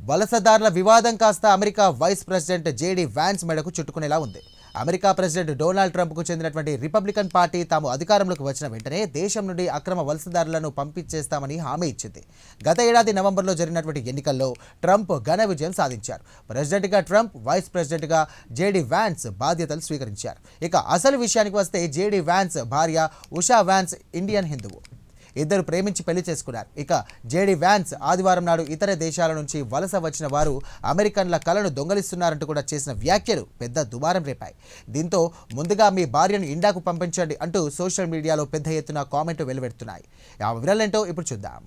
వలసదారుల వివాదం కాస్త America vice president JD Vance మెడకు చుట్టుకునేలా ఉంది. అమెరికా ప్రెసిడెంట్ డొనాల్డ్ ట్రంప్కు చెందినటువంటి రిపబ్లికన్ పార్టీ తాము అధికారంలోకి వచ్చిన వెంటనే దేశం నుండి అక్రమ వలసదారులను పంపించేస్తామని హామీ ఇచ్చింది. గత ఏడాది నవంబర్లో జరిగినటువంటి ఎన్నికల్లో ట్రంప్ ఘన విజయం సాధించారు. ప్రెసిడెంట్గా ట్రంప్, వైస్ ప్రెసిడెంట్గా జేడీ వ్యాన్స్ బాధ్యతలు స్వీకరించారు. ఇక అసలు విషయానికి వస్తే జేడీ వ్యాన్స్ భార్య ఉషా వ్యాన్స్ ఇండియన్ హిందువు. ఇద్దరు ప్రేమించి పెళ్లి చేసుకున్నారు. ఇక జేడీ వ్యాన్స్ ఆదివారం నాడు ఇతర దేశాల నుంచి వలస వచ్చిన వారు అమెరికన్ల కలను దొంగలిస్తున్నారంటూ కూడా చేసిన వ్యాఖ్యలు పెద్ద దుమారం రేపాయి. దీంతో ముందుగా మీ భార్యను ఇండియాకు పంపించండి అంటూ సోషల్ మీడియాలో పెద్ద ఎత్తున కామెంట్లు వెలువెడుతున్నాయి. ఆ వివరాలేంటో ఇప్పుడు చూద్దాం.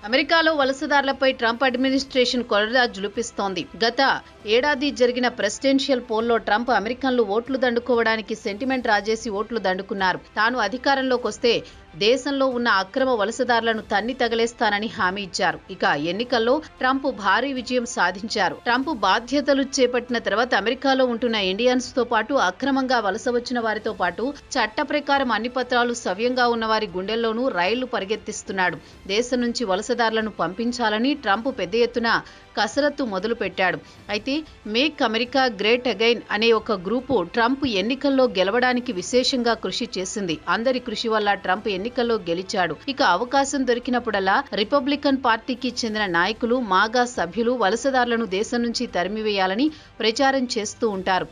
అమెరికాలో వలసదారులపై ట్రంప్ అడ్మినిస్ట్రేషన్ కొరడా జులిపిస్తోంది. గత ఏడాది జరిగిన ప్రెసిడెన్షియల్ పోల్లో ట్రంప్ అమెరికన్లు ఓట్లు దండుకోవడానికి సెంటిమెంట్ రాజేసి ఓట్లు దండుకున్నారు. తాను అధికారంలోకి వస్తే దేశంలో ఉన్న అక్రమ వలసదారులను తన్ని తగలేస్తానని హామీ ఇచ్చారు. ఇక ఎన్నికల్లో ట్రంప్ భారీ విజయం సాధించారు. ట్రంప్ బాధ్యతలు చేపట్టిన తర్వాత అమెరికాలో ఉంటున్న ఇండియన్స్ తో పాటు అక్రమంగా వలస వచ్చిన వారితో పాటు చట్ట ప్రకారం అన్ని పత్రాలు సవ్యంగా ఉన్న వారి గుండెల్లోనూ రైళ్లు పరిగెత్తిస్తున్నాడు. దేశం నుంచి వలసదారులను పంపించాలని ట్రంప్ పెద్ద ఎత్తున కసరత్తు మొదలు పెట్టాడు. అయితే మేక్ అమెరికా గ్రేట్ అగైన్ అనే ఒక గ్రూపు ట్రంప్ ఎన్నికల్లో గెలవడానికి విశేషంగా కృషి చేసింది. అందరి కృషి వల్ల ట్రంప్ ఎన్నికల్లో గెలిచాడు. ఇక అవకాశం దొరికినప్పుడల్లా రిపబ్లికన్ పార్టీకి చెందిన నాయకులు, మాగా సభ్యులు వలసదారులను దేశం నుంచి తరిమివేయాలని ప్రచారం చేస్తూ ఉంటారు.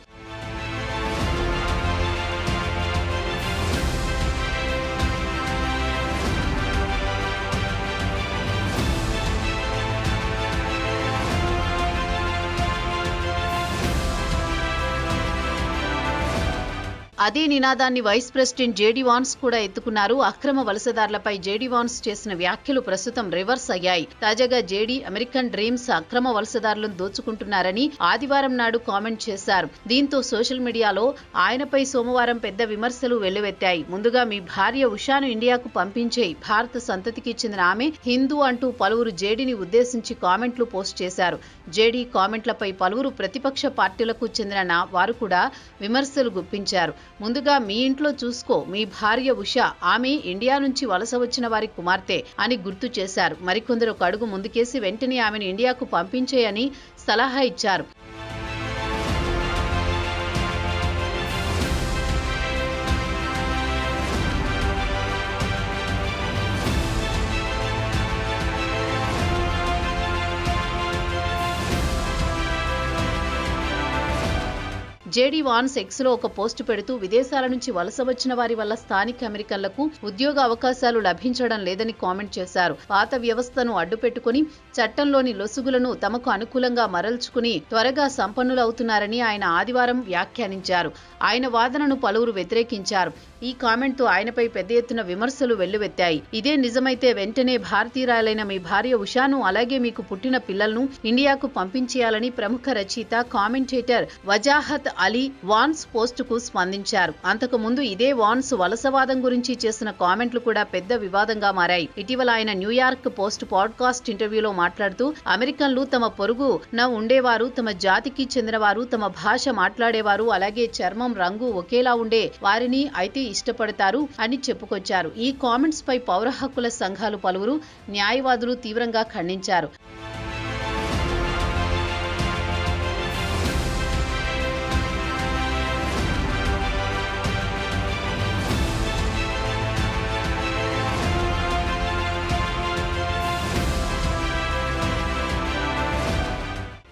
అదే నినాదాన్ని వైస్ ప్రెసిడెంట్ జేడీ వాన్స్ కూడా ఎత్తుకున్నారు. అక్రమ వలసదారులపై జేడీ వాన్స్ చేసిన వ్యాఖ్యలు ప్రస్తుతం రివర్స్ అయ్యాయి. తాజాగా జేడీ అమెరికన్ డ్రీమ్స్ అక్రమ వలసదారులను దోచుకుంటున్నారని ఆదివారం నాడు కామెంట్ చేశారు. దీంతో సోషల్ మీడియాలో ఆయనపై సోమవారం పెద్ద విమర్శలు వెల్లువెత్తాయి. ముందుగా మీ భార్య ఉషాను ఇండియాకు పంపించేయి, భారత సంతతికి చెందిన ఆమె హిందూ అంటూ పలువురు జేడీని ఉద్దేశించి కామెంట్లు పోస్ట్ చేశారు. జేడీ కామెంట్లపై పలువురు ప్రతిపక్ష పార్టీలకు చెందిన వారు కూడా విమర్శలు గుప్పించారు. ముందుగా మీ ఇంట్లో చూసుకో, మీ భార్య ఉషా, ఆమె ఇండియా నుంచి వలస వచ్చిన వారి కుమార్తె అని గుర్తు చేశారు. మరికొందరు ఒక అడుగు ముందుకేసి వెంటనే ఆమెను ఇండియాకు పంపించేయని సలహా ఇచ్చారు. జేడీ వాన్స్ ఎక్స్లో ఒక పోస్టు పెడుతూ విదేశాల నుంచి వలస వచ్చిన వారి వల్ల స్థానిక అమెరికన్లకు ఉద్యోగ అవకాశాలు లభించడం లేదని కామెంట్ చేశారు. పాత వ్యవస్థను అడ్డుపెట్టుకుని చట్టంలోని లొసుగులను తమకు అనుకూలంగా మరల్చుకుని త్వరగా సంపన్నులవుతున్నారని ఆయన ఆదివారం వ్యాఖ్యానించారు. ఆయన వాదనను పలువురు వ్యతిరేకించారు. ఈ కామెంట్తో ఆయనపై పెద్ద ఎత్తున విమర్శలు వెల్లువెత్తాయి. ఇదే నిజమైతే వెంటనే భారతీయురాలైన మీ భార్య ఉషాను, అలాగే మీకు పుట్టిన పిల్లలను ఇండియాకు పంపించేయాలని ప్రముఖ రచయిత, కామెంటేటర్ వజాహత్ అలీ వాన్స్ పోస్టుకు స్పందించారు. అంతకు ముందు ఇదే వాన్స్ వలసవాదం గురించి చేసిన కామెంట్లు కూడా పెద్ద వివాదంగా మారాయి. ఇటీవల ఆయన న్యూయార్క్ పోస్ట్ పాడ్కాస్ట్ ఇంటర్వ్యూలో మాట్లాడుతూ అమెరికన్లు తమ పొరుగున ఉండేవారు, తమ జాతికి చెందినవారు, తమ భాష మాట్లాడేవారు, అలాగే చర్మం రంగు ఒకేలా ఉండే వారిని అయితే ఇష్టపడతారు అని చెప్పుకొచ్చారు. ఈ కామెంట్స్ పై పౌర హక్కుల సంఘాలు, పలువురు న్యాయవాదులు తీవ్రంగా ఖండించారు.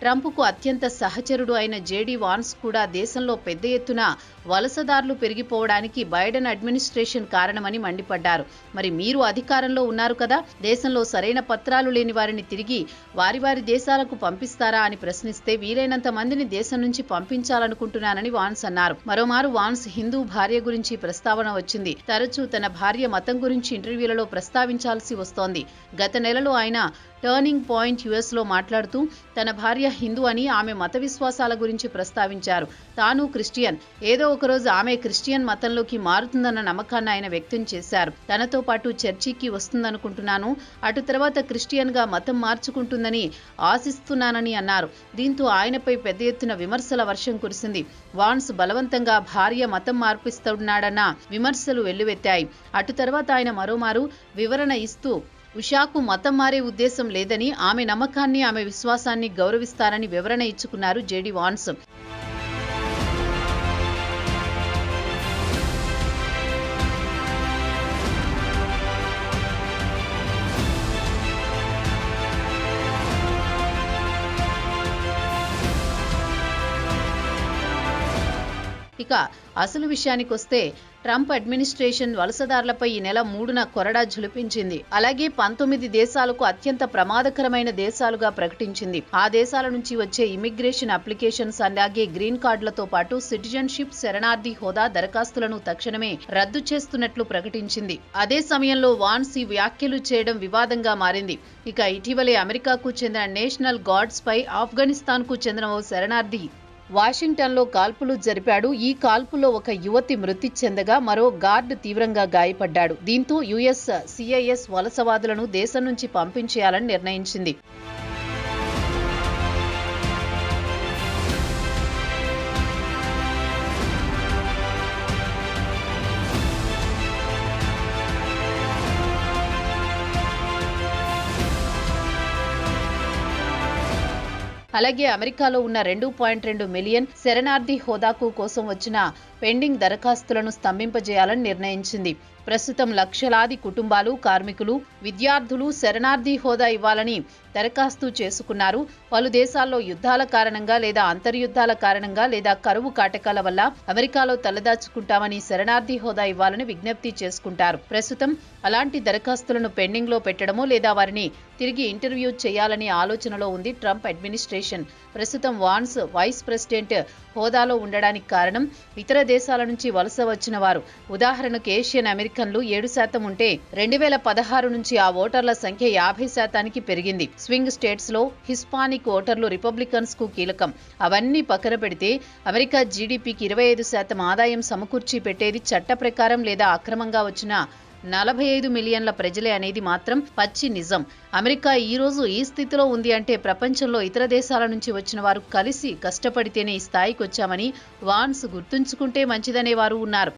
ట్రంప్కు అత్యంత సహచరుడు అయిన జేడీ వాన్స్ కూడా దేశంలో పెద్ద ఎత్తున వలసదారులు పెరిగిపోవడానికి బైడెన్ అడ్మినిస్ట్రేషన్ కారణమని మండిపడ్డారు. మరి మీరు అధికారంలో ఉన్నారు కదా, దేశంలో సరైన పత్రాలు లేని వారిని తిరిగి వారి వారి దేశాలకు పంపిస్తారా అని ప్రశ్నిస్తే వీలైనంత మందిని దేశం నుంచి పంపించాలనుకుంటున్నానని వాన్స్ అన్నారు. మరోమారు వాన్స్ హిందూ భార్య గురించి ప్రస్తావన వచ్చింది. తరచూ తన భార్య మతం గురించి ఇంటర్వ్యూలలో ప్రస్తావించాల్సి వస్తోంది. గత నెలలో ఆయన టర్నింగ్ పాయింట్ యుఎస్లో మాట్లాడుతూ తన భార్య హిందూ అని, ఆమె మత విశ్వాసాల గురించి ప్రస్తావించారు. తాను క్రిస్టియన్, ఏదో ఒకరోజు ఆమె క్రిస్టియన్ మతంలోకి మారుతుందన్న నమ్మకాన్ని ఆయన వ్యక్తం చేశారు. తనతో పాటు చర్చికి వస్తుందనుకుంటున్నాను, అటు తర్వాత క్రిస్టియన్గా మతం మార్చుకుంటుందని ఆశిస్తున్నానని అన్నారు. దీంతో ఆయనపై పెద్ద ఎత్తున విమర్శల వర్షం కురిసింది. వాన్స్ బలవంతంగా భార్య మతం మార్పిస్తున్నాడన్న విమర్శలు వెల్లువెత్తాయి. అటు తర్వాత ఆయన మరోమారు వివరణ ఇస్తూ ఉషాకు మతం మారే ఉద్దేశం లేదని, ఆమె నమ్మకాన్ని, ఆమె విశ్వాసాన్ని గౌరవిస్తారని వివరణ ఇచ్చుకున్నారు జేడీ వాన్స్. ఇక అసలు విషయానికొస్తే ట్రంప్ అడ్మినిస్ట్రేషన్ వలసదారులపై ఈ నెల 3న కొరడా ఝుళిపించింది. అలాగే 19 దేశాలకు అత్యంత ప్రమాదకరమైన దేశాలుగా ప్రకటించింది. ఆ దేశాల నుంచి వచ్చే ఇమిగ్రేషన్ అప్లికేషన్స్, అలాగే గ్రీన్ కార్డులతో పాటు సిటిజన్షిప్, శరణార్థి హోదా దరఖాస్తులను తక్షణమే రద్దు చేస్తున్నట్లు ప్రకటించింది. అదే సమయంలో వాన్స్ ఈ వ్యాఖ్యలు చేయడం వివాదంగా మారింది. ఇక ఇటీవలే అమెరికాకు చెందిన నేషనల్ గార్డ్స్ పై ఆఫ్ఘనిస్తాన్కు చెందిన ఓ శరణార్థి వాషింగ్టన్లో కాల్పులు జరిపాడు. ఈ కాల్పులో ఒక యువతి మృతి చెందగా మరో గార్డ్ తీవ్రంగా గాయపడ్డాడు. దీంతో యుఎస్ సిఐఎస్ వలసవాదులను దేశం నుంచి పంపించేయాలని నిర్ణయించింది. అలాగే అమెరికాలో ఉన్న 2.2 మిలియన్ శరణార్థి హోదాకు కోసం వచ్చిన పెండింగ్ దరఖాస్తులను స్తంభింపజేయాలని నిర్ణయించింది. ప్రస్తుతం లక్షలాది కుటుంబాలు, కార్మికులు, విద్యార్థులు శరణార్థి హోదా ఇవ్వాలని దరఖాస్తు చేసుకున్నారు. పలు దేశాల్లో యుద్ధాల కారణంగా లేదా అంతర్యుద్ధాల కారణంగా లేదా కరువు కాటకాల వల్ల అమెరికాలో తలదాచుకుంటామని శరణార్థి హోదా ఇవ్వాలని విజ్ఞప్తి చేసుకుంటారు. ప్రస్తుతం అలాంటి దరఖాస్తులను పెండింగ్ లో పెట్టడమో లేదా వారిని తిరిగి ఇంటర్వ్యూ చేయాలని ఆలోచనలో ఉంది ట్రంప్ అడ్మినిస్ట్రేషన్. ప్రస్తుతం వాన్స్ వైస్ ప్రెసిడెంట్ హోదాలో ఉండడానికి కారణం ఇతర దేశాల నుంచి వలస వచ్చిన వారు. ఉదాహరణకు ఏషియన్ అమెరికన్లు 7% ఉంటే 2016 నుంచి ఆ ఓటర్ల సంఖ్య 50%కి పెరిగింది. స్వింగ్ స్టేట్స్ లో హిస్పానిక్ ఓటర్లు రిపబ్లికన్స్ కు కీలకం. అవన్నీ పక్కన పెడితే అమెరికా జీడీపీకి 25% ఆదాయం సమకూర్చి పెట్టేది చట్ట ప్రకారం లేదా అక్రమంగా వచ్చిన 45 మిలియన్ల ప్రజలే అనేది మాత్రం పచ్చి నిజం. అమెరికా ఈ రోజు ఈ స్థితిలో ఉంది అంటే ప్రపంచంలో ఇతర దేశాల నుంచి వచ్చిన వారు కలిసి కష్టపడితేనే ఈ స్థాయికి వచ్చామని వాన్స్ గుర్తుంచుకుంటే మంచిదనే వారు ఉన్నారు.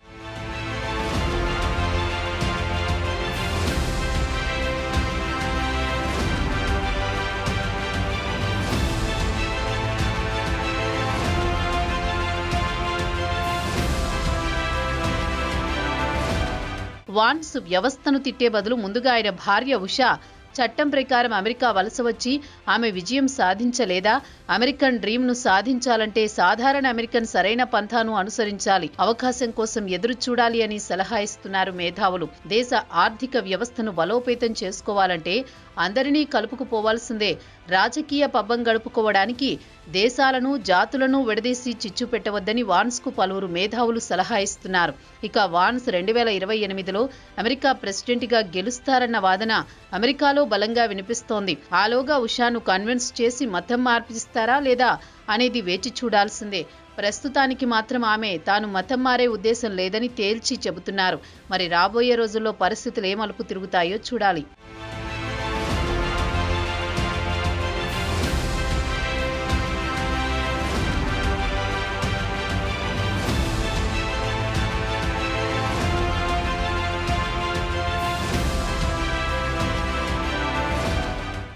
వాన్స్ వ్యవస్థను తిట్టే బదులు ముందుగా ఆయన భార్య ఉషా చట్టం ప్రకారం అమెరికా వలస వచ్చి ఆమె విజయం సాధించలేదా? అమెరికన్ డ్రీమ్ ను సాధించాలంటే సాధారణ అమెరికన్ సరైన పంథాను అనుసరించాలి, అవకాశం కోసం ఎదురు చూడాలి అని సలహా ఇస్తున్నారు మేధావులు. దేశ ఆర్థిక వ్యవస్థను బలోపేతం చేసుకోవాలంటే అందరినీ కలుపుకుపోవాల్సిందే. రాజకీయ పబ్బం గడుపుకోవడానికి దేశాలను, జాతులను విడదీసి చిచ్చు పెట్టవద్దని వాన్స్ కు పలువురు మేధావులు సలహా ఇస్తున్నారు. ఇక వాన్స్ 2028లో అమెరికా ప్రెసిడెంట్ గా గెలుస్తారన్న వాదన అమెరికాలో బలంగా వినిపిస్తోంది. ఆలోగా ఉషాను కన్విన్స్ చేసి మతం మార్పిస్తారా లేదా అనేది వేచి చూడాల్సిందే. ప్రస్తుతానికి మాత్రం ఆమె తాను మతం మారే ఉద్దేశం లేదని తేల్చి చెబుతున్నారు. మరి రాబోయే రోజుల్లో పరిస్థితులు ఏ మలుపు తిరుగుతాయో చూడాలి.